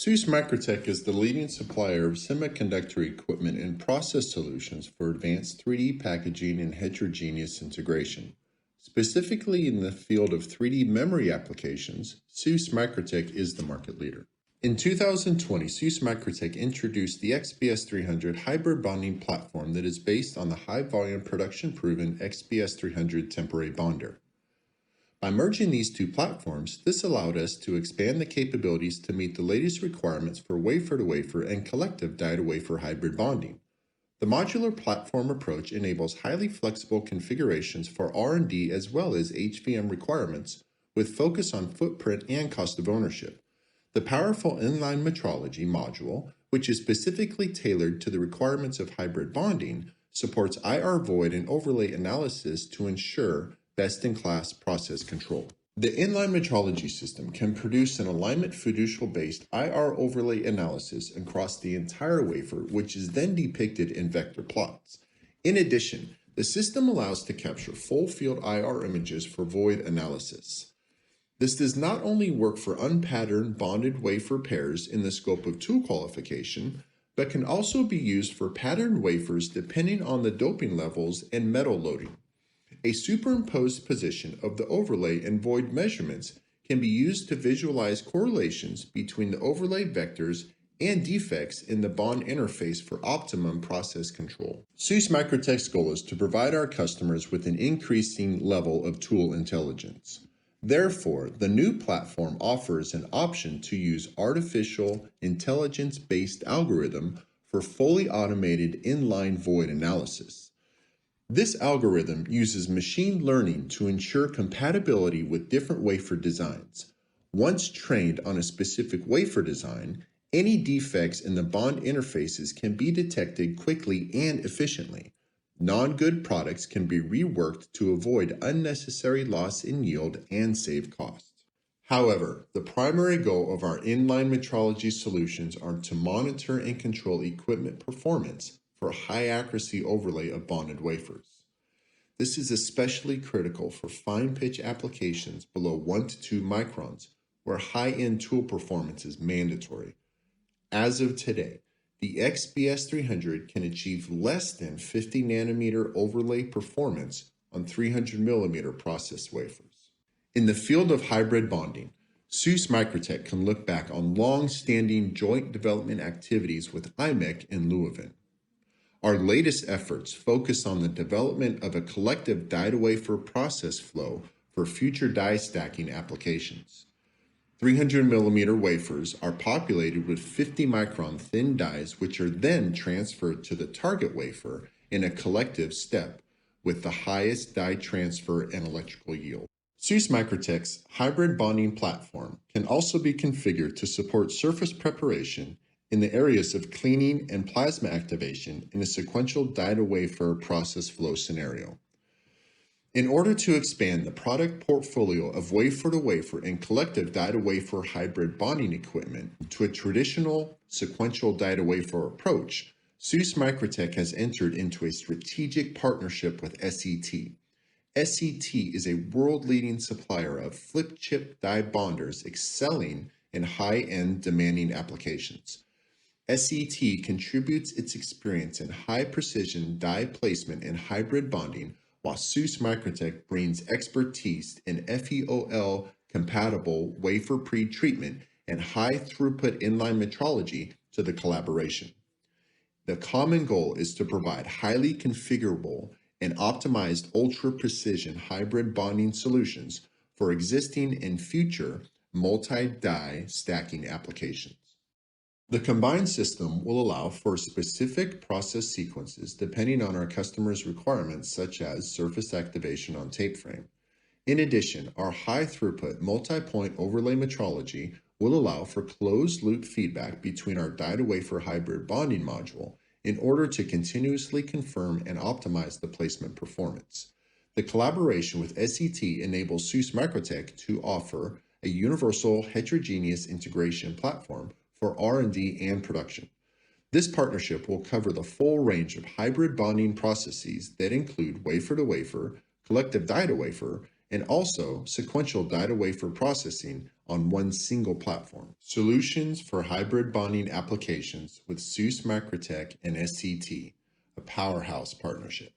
SUSS MicroTec is the leading supplier of semiconductor equipment and process solutions for advanced 3D packaging and heterogeneous integration. Specifically in the field of 3D memory applications, SUSS MicroTec is the market leader. In 2020, SUSS MicroTec introduced the XPS300 hybrid bonding platform that is based on the high-volume production-proven XPS300 temporary bonder. By merging these two platforms, this allowed us to expand the capabilities to meet the latest requirements for wafer-to-wafer and collective die-to-wafer hybrid bonding. The modular platform approach enables highly flexible configurations for R&D as well as HVM requirements, with focus on footprint and cost of ownership. The powerful Inline metrology module, which is specifically tailored to the requirements of hybrid bonding, supports IR void and overlay analysis to ensure best-in-class process control. The Inline metrology system can produce an alignment fiducial-based IR overlay analysis across the entire wafer, which is then depicted in vector plots. In addition, the system allows to capture full-field IR images for void analysis. This does not only work for unpatterned bonded wafer pairs in the scope of tool qualification, but can also be used for patterned wafers depending on the doping levels and metal loading. A superimposed position of the overlay and void measurements can be used to visualize correlations between the overlay vectors and defects in the bond interface for optimum process control. SUSS MicroTec's goal is to provide our customers with an increasing level of tool intelligence. Therefore, the new platform offers an option to use artificial intelligence-based algorithm for fully automated inline void analysis. This algorithm uses machine learning to ensure compatibility with different wafer designs. Once trained on a specific wafer design, any defects in the bond interfaces can be detected quickly and efficiently. Non-good products can be reworked to avoid unnecessary loss in yield and save costs. However, the primary goal of our inline metrology solutions are to monitor and control equipment performance for high-accuracy overlay of bonded wafers. This is especially critical for fine-pitch applications below 1 to 2 microns, where high-end tool performance is mandatory. As of today, the XPS300 can achieve less than 50 nanometer overlay performance on 300 millimeter process wafers. In the field of hybrid bonding, SUSS MicroTec can look back on long-standing joint development activities with IMEC and Leuven. Our latest efforts focus on the development of a collective die-to-wafer process flow for future die stacking applications. 300 millimeter wafers are populated with 50 micron thin dies, which are then transferred to the target wafer in a collective step with the highest die transfer and electrical yield. SUSS MicroTec's hybrid bonding platform can also be configured to support surface preparation in the areas of cleaning and plasma activation in a sequential die-to-wafer process flow scenario. In order to expand the product portfolio of wafer-to-wafer and collective die-to-wafer hybrid bonding equipment to a traditional sequential die-to-wafer approach, SUSS MicroTec has entered into a strategic partnership with SET. SET is a world-leading supplier of flip-chip die bonders excelling in high-end demanding applications. SET contributes its experience in high-precision die placement and hybrid bonding, while SUSS MicroTec brings expertise in FEOL-compatible wafer pre-treatment and high-throughput inline metrology to the collaboration. The common goal is to provide highly configurable and optimized ultra-precision hybrid bonding solutions for existing and future multi-die stacking applications. The combined system will allow for specific process sequences depending on our customers' requirements, such as surface activation on tape frame. In addition, our high-throughput multi-point overlay metrology will allow for closed-loop feedback between our die-to-wafer hybrid bonding module in order to continuously confirm and optimize the placement performance. The collaboration with SET enables SUSS MicroTec to offer a universal heterogeneous integration platform for R&D and production. This partnership will cover the full range of hybrid bonding processes that include wafer-to-wafer, collective die-to-wafer, and also sequential die-to-wafer processing on one single platform. Solutions for hybrid bonding applications with SUSS MicroTec and SET, a powerhouse partnership.